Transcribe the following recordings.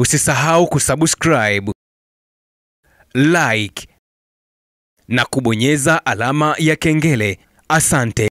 Usisahau kusubscribe, like na kubonyeza alama ya kengele. Asante.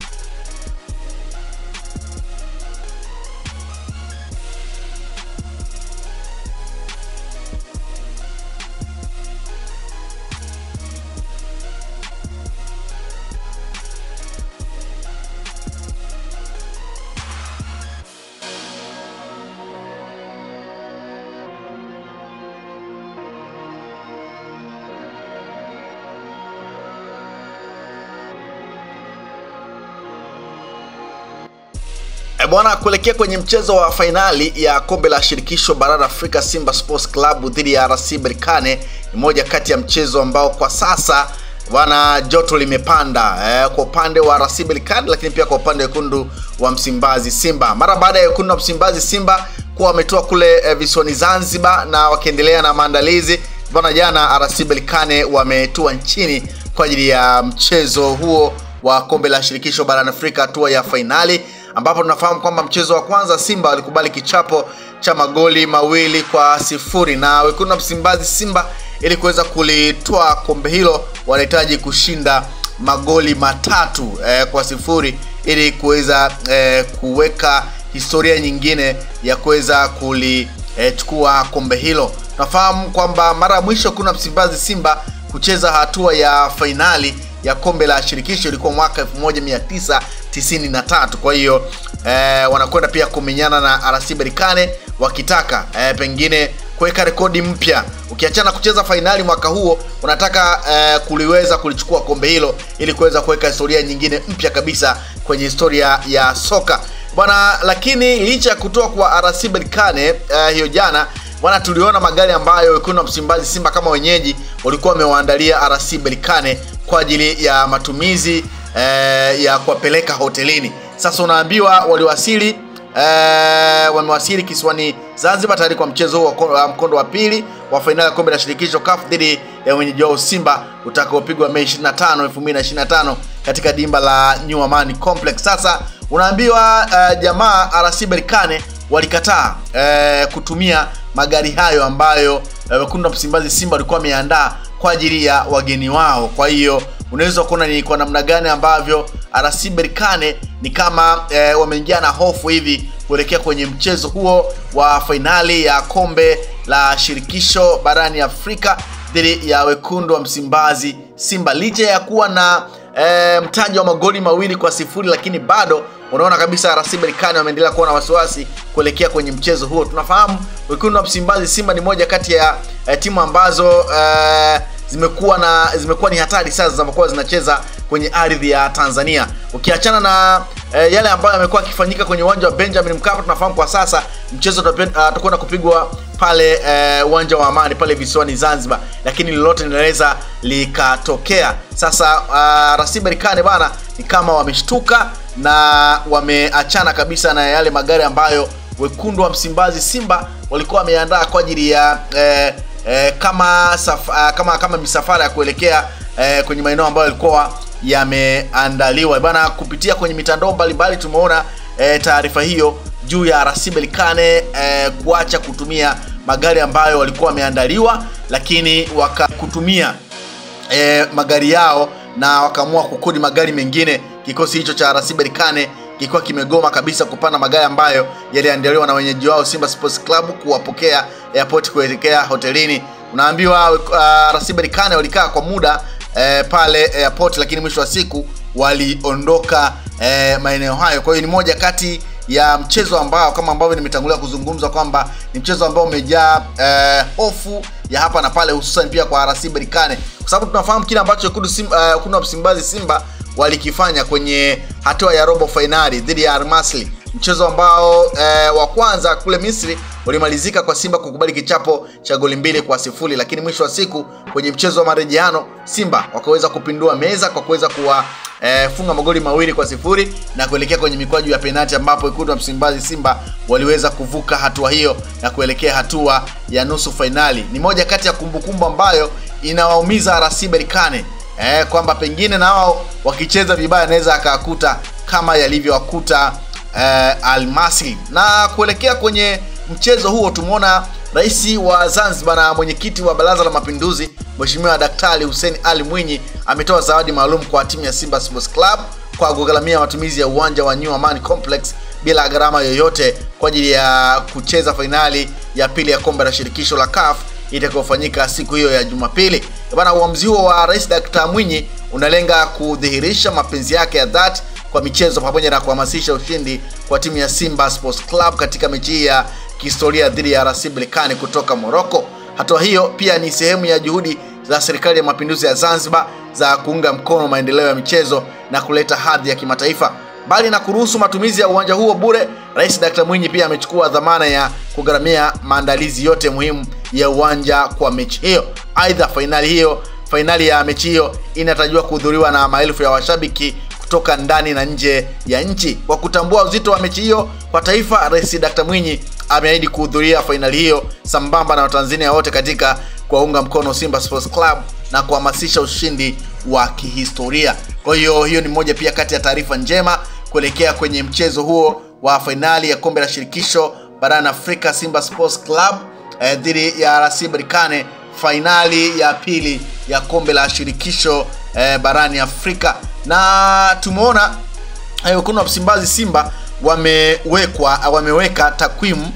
Bwana, kuelekea kwenye mchezo wa fainali ya kombe la shirikisho barani Afrika, Simba Sports Club dhidi ya RS Berkane ni moja kati ya mchezo ambao kwa sasa bwana joto limepanda kwa upande wa RS Berkane, lakini pia kwa upande wa wekundu wa Msimbazi Simba. Mara baada ya wekundu wa Msimbazi Simba kuwa wametoa kule visiwani Zanzibar na wakiendelea na maandalizi, bwana jana RS Berkane wametua nchini kwa ajili ya mchezo huo wa kombe la shirikisho barani Afrika hatua ya fainali, ambapo tunafahamu kwamba mchezo wa kwanza Simba walikubali kichapo cha magoli 2-0, na wekundu wa Msimbazi Simba ili kuweza kulitoa kombe hilo wanahitaji kushinda magoli 3-0 ili kuweza kuweka historia nyingine ya kuweza kulichukua kombe hilo. Tunafahamu kwamba mara ya mwisho wekundu wa Msimbazi Simba kucheza hatua ya fainali ya kombe la shirikisho ilikuwa mwaka 1993. Kwa hiyo wanakwenda pia kumenyana na RS Berkane wakitaka pengine kuweka rekodi mpya. Ukiachana kucheza fainali mwaka huo, wanataka kuliweza kulichukua kombe hilo ili kuweza kuweka historia nyingine mpya kabisa kwenye historia ya soka bwana. Lakini licha ya kutoa kwa RS Berkane hiyo jana bwana, tuliona magari ambayo wekundu wa Msimbazi Simba kama wenyeji walikuwa wamewaandalia RS Berkane kwa ajili ya matumizi ya kuwapeleka hotelini. Sasa unaambiwa wamewasili kisiwani Zanzibar tayari kwa mchezo wa mkondo wa pili wa fainali ya kombe la shirikisho CAF dhidi ya wenyeji wao Simba utakaopigwa Mei 25, 2025 katika dimba la New Amani Complex. Sasa unaambiwa jamaa RS Berkane walikataa kutumia magari hayo ambayo wekundu wa Msimbazi Simba walikuwa wameandaa kwa ajili ya wageni wao. Kwa hiyo unaweza kuona ni kwa namna gani ambavyo RS Berkane ni kama wameingia na hofu hivi kuelekea kwenye mchezo huo wa fainali ya kombe la shirikisho barani Afrika dhidi ya wekundu wa Msimbazi Simba. Licha ya kuwa na mtaji wa magoli 2-0, lakini bado unaona kabisa RS Berkane wameendelea kuwa na wasiwasi kuelekea kwenye mchezo huo. Tunafahamu wekundu wa Msimbazi Simba ni moja kati ya timu ambazo zimekuwa ni hatari sasa zinapokuwa zinacheza kwenye ardhi ya Tanzania. Ukiachana na yale ambayo yamekuwa yakifanyika kwenye uwanja wa Benjamin Mkapa, tunafahamu kwa sasa mchezo utakwenda kupigwa pale uwanja wa Amani pale visiwani Zanzibar, lakini lolote linaweza likatokea. Sasa RS Berkane bana ni kama wameshtuka na wameachana kabisa na yale magari ambayo wekundu wa Msimbazi Simba walikuwa wameandaa kwa ajili ya kama misafara ya kuelekea kwenye maeneo ambayo yalikuwa yameandaliwa bana. Kupitia kwenye mitandao mbalimbali tumeona taarifa hiyo juu ya RS Berkane kuacha kutumia magari ambayo walikuwa wameandaliwa, lakini wakakutumia magari yao na wakaamua kukodi magari mengine. Kikosi hicho cha RS Berkane kilikuwa kimegoma kabisa kupanda magari ambayo yaliandaliwa na wenyeji wao Simba Sports Club kuwapokea airport kuelekea hotelini. Unaambiwa RS Berkane walikaa kwa muda pale airport, lakini mwisho wa siku waliondoka maeneo hayo. Kwa hiyo ni moja kati ya mchezo ambao kama ambavyo nimetangulia kuzungumza kwamba ni mchezo ambao umejaa hofu ya hapa na pale, hususan pia kwa RS Berkane, kwa sababu tunafahamu kile ambacho wekundu wa Msimbazi Simba walikifanya kwenye hatua ya robo finali dhidi ya Al Masry, mchezo ambao wa kwanza kule Misri ulimalizika kwa Simba kukubali kichapo cha goli 2-0, lakini mwisho wa siku kwenye mchezo wa marejeano Simba wakaweza kupindua meza kwa kuweza funga magoli 2-0 na kuelekea kwenye mikwaju ya penalti, ambapo wekundu wa Msimbazi Simba waliweza kuvuka hatua hiyo na kuelekea hatua ya nusu finali. Ni moja kati ya kumbukumbu ambayo inawaumiza RS Berkane kwamba pengine na wao wakicheza vibaya naweza akakuta kama yalivyowakuta Al Masry. Na kuelekea kwenye mchezo huo tumeona Rais wa Zanzibar na mwenyekiti wa Baraza la Mapinduzi Mheshimiwa Daktari Hussein Ali Mwinyi ametoa zawadi maalum kwa timu ya Simba Sports Club kwa kugharamia matumizi ya uwanja wa New Amani Complex bila gharama yoyote kwa ajili ya kucheza fainali ya pili ya kombe la shirikisho la CAF itakayofanyika siku hiyo ya Jumapili. Bwana, uamuzi huo wa Rais Dr. Mwinyi unalenga kudhihirisha mapenzi yake ya dhati kwa michezo pamoja na kuhamasisha ushindi kwa timu ya Simba Sports Club katika mechi ya kihistoria dhidi ya RS Berkane kutoka Morocco. Hatua hiyo pia ni sehemu ya juhudi za Serikali ya Mapinduzi ya Zanzibar za kuunga mkono maendeleo ya michezo na kuleta hadhi ya kimataifa. Bali na kuruhusu matumizi ya uwanja huo bure, Rais Dr. Mwinyi pia amechukua dhamana ya kugharamia maandalizi yote muhimu ya uwanja kwa mechi hiyo. Aidha, fainali ya mechi hiyo inatarajiwa kuhudhuriwa na maelfu ya washabiki kutoka ndani na nje ya nchi. Kwa kutambua uzito wa mechi hiyo kwa taifa, Rais Dr. Mwinyi ameahidi kuhudhuria fainali hiyo sambamba na Watanzania wote katika kuwaunga mkono Simba Sports Club na kuhamasisha ushindi wa kihistoria. Kwa hiyo ni moja pia kati ya taarifa njema kuelekea kwenye mchezo huo wa fainali ya kombe la shirikisho barani Afrika, Simba Sports Club dhidi ya RS Berkane, fainali ya pili ya kombe la shirikisho barani Afrika. Na tumeona kuna Msimbazi Simba wameweka takwimu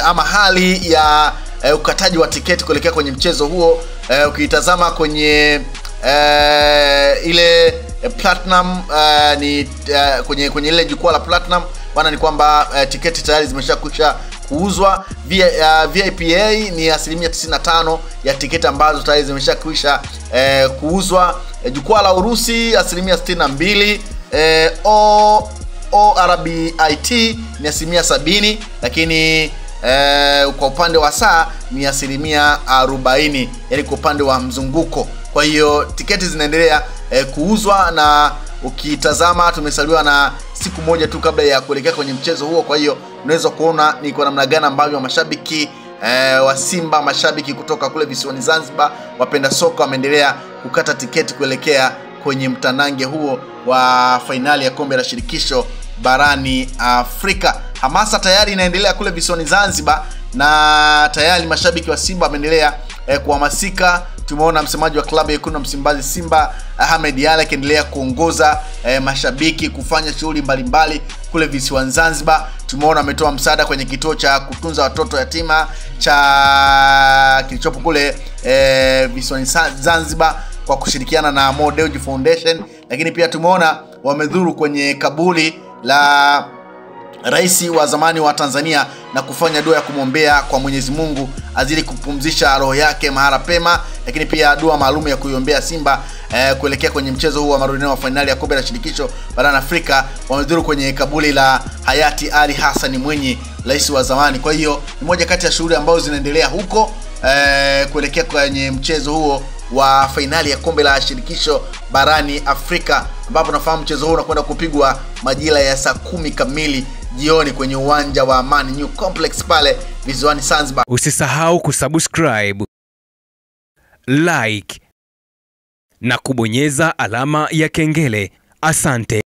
ama hali ya ukataji wa tiketi kuelekea kwenye mchezo huo. Ukitazama kwenye ile Platinum kwenye ile jukwaa la Platinum bwana, ni kwamba tiketi tayari zimeshakwisha kuuzwa. VIPA ni 95% ya tiketi ambazo tayari zimeshakwisha kuuzwa. Jukwaa la Urusi 62%, ORBIT ni 70%, lakini kwa upande wa saa ni 40%, yani kwa upande wa mzunguko. Kwa hiyo tiketi zinaendelea kuuzwa, na ukitazama tumesaliwa na siku moja tu kabla ya kuelekea kwenye mchezo huo. Kwa hiyo unaweza kuona ni kwa namna gani ambavyo mashabiki wa Simba, mashabiki kutoka kule visiwani Zanzibar, wapenda soka wameendelea kukata tiketi kuelekea kwenye mtanange huo wa fainali ya kombe la shirikisho barani Afrika. Hamasa tayari inaendelea kule visiwani Zanzibar na tayari mashabiki wa Simba wameendelea kuhamasika. Tumeona msemaji wa klabu ya Wekundu wa Msimbazi Simba Ahmed Ally akiendelea kuongoza mashabiki kufanya shughuli mbalimbali kule visiwani Zanzibar. Tumeona ametoa msaada kwenye kituo cha kutunza watoto yatima cha kilichopo kule visiwani Zanzibar kwa kushirikiana na Mo Dewji Foundation. Lakini pia tumeona wamedhuru kwenye kaburi la rais wa zamani wa Tanzania na kufanya dua ya kumwombea kwa Mwenyezi Mungu azidi kupumzisha roho yake mahala pema. Lakini pia dua maalum ya kuiombea Simba kuelekea kwenye mchezo huu wa marudiano wa fainali ya kombe la shirikisho barani Afrika. Wamedhuru kwenye kaburi la hayati Ali Hassan Mwinyi, rais wa zamani. Kwa hiyo ni moja kati ya shughuli ambazo zinaendelea huko kuelekea kwenye mchezo huo wa fainali ya kombe la shirikisho barani Afrika, ambapo nafahamu mchezo huu unakwenda kupigwa majira ya saa 10 kamili jioni kwenye uwanja wa Amani New Complex pale visiwani Zanzibar. Usisahau kusubscribe, like na kubonyeza alama ya kengele. Asante.